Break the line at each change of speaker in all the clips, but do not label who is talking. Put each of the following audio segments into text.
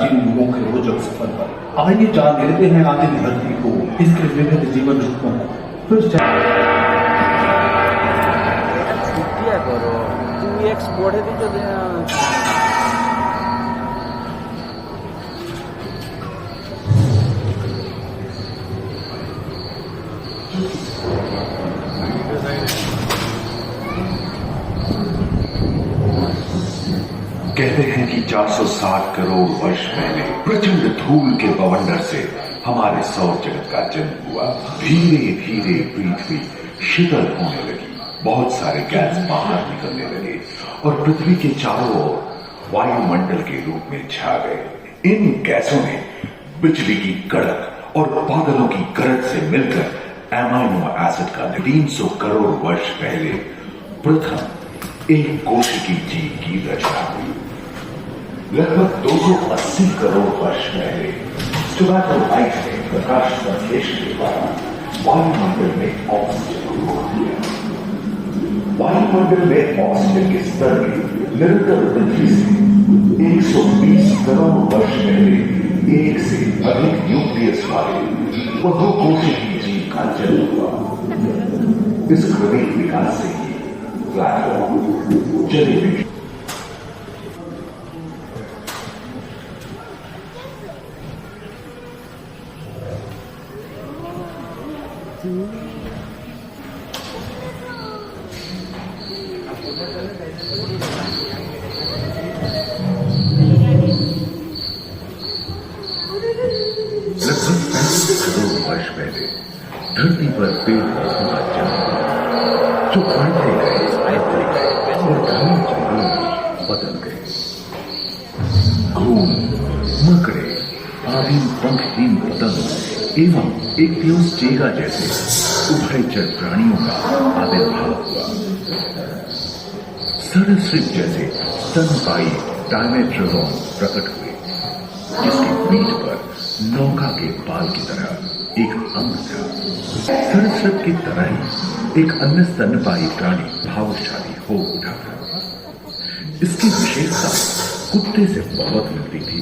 युगों के रोचक सफर पर आइए जान लेते हैं आदिम धरती को, इसके विभिन्न जीवन रूपों को।
करो तुम एक्सपोर्ट है तो
कहते हैं कि 460 करोड़ वर्ष पहले प्रचंड धूल के बवंडर से हमारे सौर जगत का जन्म हुआ। धीरे धीरे पृथ्वी शीतल होने लगी, बहुत सारे गैस बाहर निकलने लगे और पृथ्वी के चारों ओर वायुमंडल के रूप में छा गए। इन गैसों ने बिजली की कड़क और बादलों की गरज से मिलकर एमाइनो एसिड का 300 करोड़ वर्ष पहले प्रथम एक कोशिकीय जीव की रचना हुई। लगभग 280 करोड़ वर्ष पहले टोबैको लाइट ने प्रकाश संश्लेषण के द्वारा वायुमंडल में ऑक्सीजन को दिया। वायुमंडल में ऑक्सीजन के स्तर में निरंतर वृद्धि से 120 करोड़ वर्ष पहले एक से अधिक न्यूक्लियस वाले बहुकोशिकीय जीव का जन्म हुआ। इस क्रमिक विकास से ही प्लेटफॉर्म जलीय लगभग 35 करोड़ वर्ष पहले धरती पर पेड़ पौधों का जन्म हुआ, जो बढ़ते गए और घने जंगलों में बदल गए। घूम, मकड़े, आदि पंखहीन पतंग एवं एक्टियोस्टेगा जैसे उभयचर प्राणियों का आविर्भाव हुआ। सरीसृप जैसे स्तनपायी डायमेट्रोडॉन प्रकट हुए, जिसकी पीठ पर नौका के बाल की तरह एक अंग था। सरीसृप की तरह ही एक अन्य स्तनपायी प्राणी भावशाली हो उठा था। इसकी विशेषता कुत्ते से बहुत मिलती थी।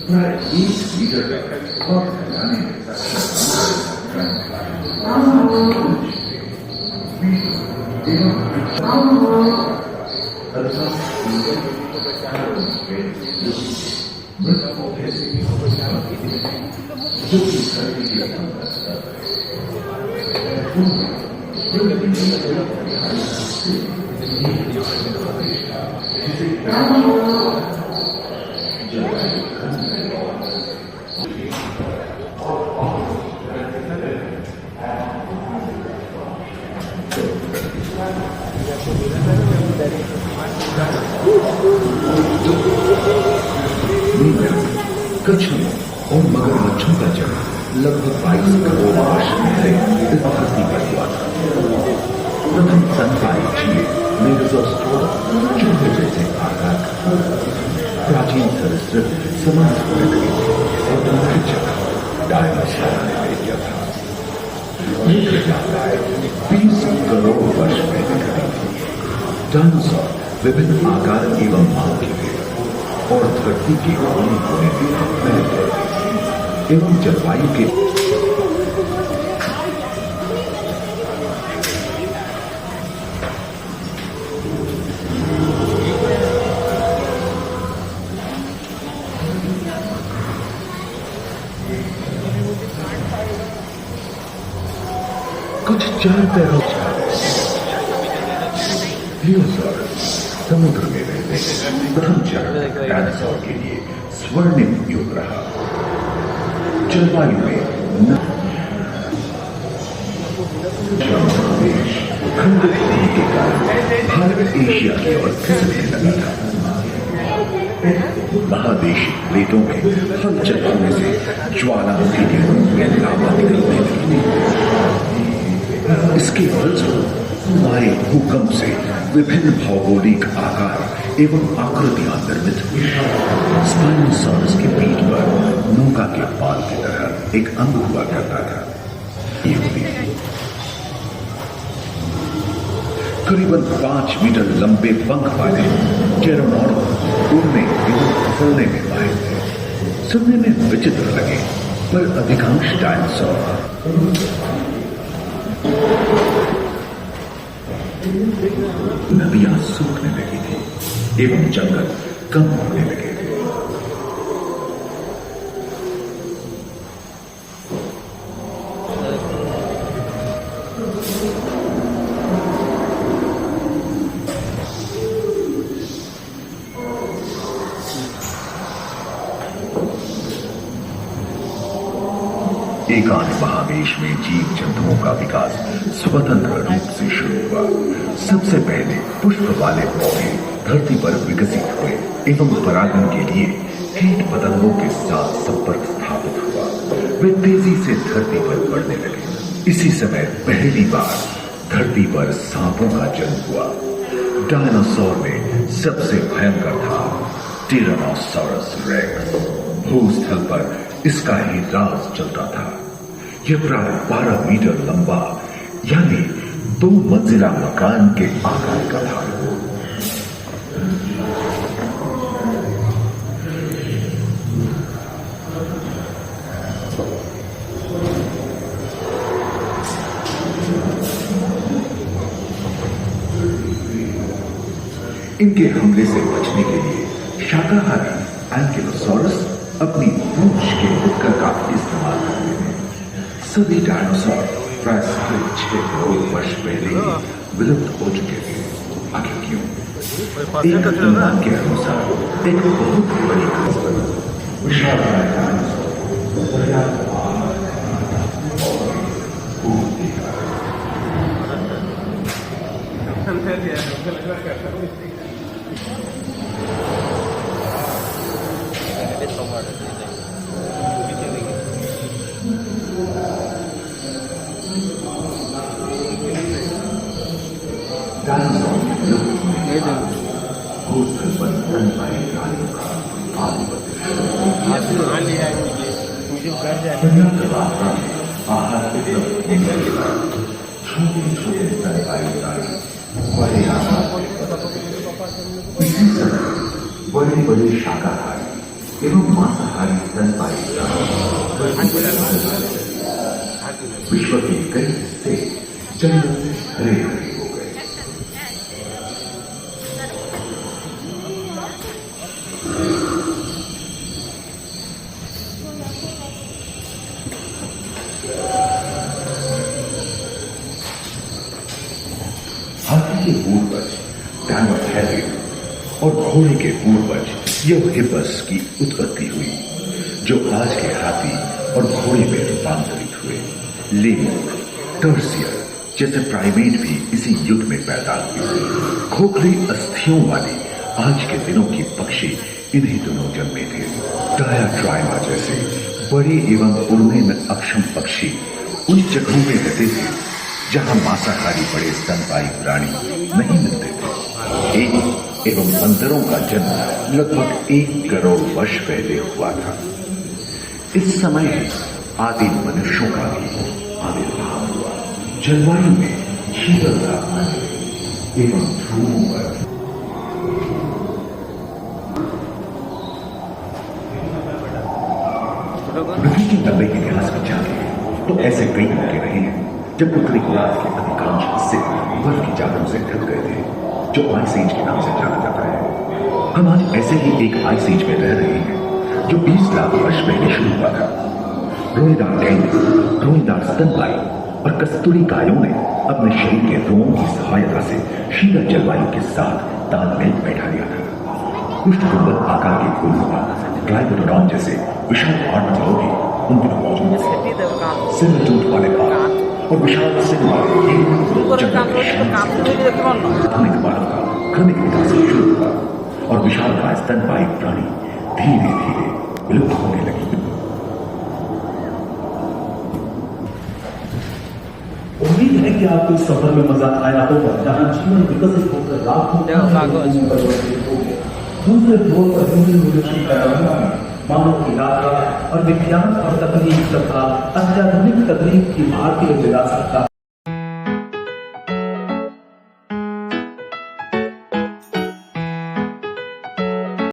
प्राय 1 मीटर तक और फैलाने में कछुओं और मगरमच्छों का जन्म लगभग 22 करोड़ वर्ष पहले इस धरती पर हुआ था। प्रथम स्तनपायी जीव मेगाज़ोस्पोरा चूहे जैसे आकार का। प्राचीन सरीसृप समाज और दूसरी जगह डायनासोर ने ले लिया था। 20 करोड़ वर्ष पहले घटी थी। डायनासोर विभिन्न आकार एवं मांग के थे और धरती के कोने कोने में फैल गए एवं जलवायु के कुछ 4 पैरों समुद्र में रहते प्रथम चरण डायनासोर के लिए स्वर्णिम युग रहा। जलवायु में खंडित होने के कारण भारत एशिया की ओर खिसकने लगा था। महादेशी प्लेटों में हलचल होने से ज्वालामुखी के रूप में लावा निकलने लगी। इसके फलस्वरूप हमारे भूकंप से विभिन्न भौगोलिक आकार एवं आकृतियां निर्मित हुई। स्पाइनोसॉरस के पीठ पर नौका के बाल की तरह एक अंग हुआ करता था, यहूदी। करीबन 5 मीटर लंबे पंख वाले टेरोनॉर्ड उड़ने एवं फिरने में माहिर थे। सुनने में विचित्र लगे, पर अधिकांश डायनासोर नदियां सूखने लगी थी एवं जंगल कम होने लगे थे। एकांत महावेश में जीव जंतुओं का विकास स्वतंत्र रूप से शुरू हुआ। सबसे पहले पुष्प वाले पौधे धरती पर विकसित हुए एवं परागण के लिए कीट पतंगों के साथ संपर्क स्थापित हुआ। वे तेजी से धरती पर बढ़ने लगे। इसी समय पहली बार धरती पर सांपों का जन्म हुआ। डायनासोर में सबसे भयंकर था टिरानोसॉरस रेक्स। भूस्थल पर इसका ही राज चलता था। यह प्राय 12 मीटर लंबा यानी 2 मंजिला मकान के आकार का था। इनके हमले से बचने के लिए शाकाहारी एंकिलोसॉरस अपनी पूंछ के उपकर का इस्तेमाल करते थे। सभी डायनासोर प्राय 6.5 करोड़ वर्ष पहले ही विलुप्त हो चुके थे। आखिर क्यों? एक अनुमान के अनुसार एक बहुत बड़ी विशालकाय डायनासोर पर्याप्त छोटे-छोटे स्तनपायी प्राणी बड़े बड़े शाकाहारी एवं मांसाहारी स्तनपायी प्राणी विश्व के कई हिस्से जंगल से हरे भरे हो गए। हाथी के पूर्वज डायनोथेरियन और घोड़े के पूर्वज यूहिपस की उत्पत्ति हुई, जो आज के हाथी और घोड़े में रूपांतरित हुए। लेमुर, टर्सियर जैसे प्राइमेट भी इसी युग में पैदा हुए। खोखली अस्थियों वाले आज के दिनों की पक्षी इन्हीं दिनों जन्मे थे। डायाट्राइमा जैसे बड़े एवं उड़ने में अक्षम पक्षी उन जगहों में रहते थे जहां मांसाहारी बड़े स्तनपायी प्राणी नहीं मिलते थे। एलियन एवं बंदरों का जन्म लगभग 1 करोड़ वर्ष पहले हुआ था। इस समय आदिम मनुष्यों का भी आविर्भाव हुआ। जलवायु में शीतलता एवं ध्रुवों पर पृथ्वी के लंबे इतिहास में जाते हैं तो ऐसे कई मौके रहे हैं जब उत्तरी गोलार्ध के अधिकांश हिस्से बर्फ की चादरों से ढक गए थे, जो आइस एज के नाम से जाना जाता है। हम आज ऐसे ही एक आइस एज में रह रहे हैं जो 20 लाख वर्ष पहले शुरू हुआ था। रोएदार गैंडे, रोएदार स्तनपायी और कस्तूरी गायों ने अपने शरीर के रोमों की सहायता से शीतल जलवायु के साथ तालमेल बैठा लिया था। कुष्ठ गुंबद आकार के फूलनुमा ग्लाइकोडोन जैसे विशाल हार्ड भी उन दिनों मौजूद थे। सिर वाले बाल और विशाल सिर वाले आधुनिक मानव का क्रमिक विकास शुरू हुआ और विशाल का स्तनपायी प्राणी धीरे धीरे विलुप्त होने लगी।
उम्मीद है कि आपको इस सफर में मजा आया होगा, जहां जीवन विकसित होकर लाखों दूसरे ध्रुव पर हिंदी मनुष्य का मानव की यात्रा और विज्ञान और तकनीक तथा अत्याधुनिक तकनीक की भारतीय विरासत का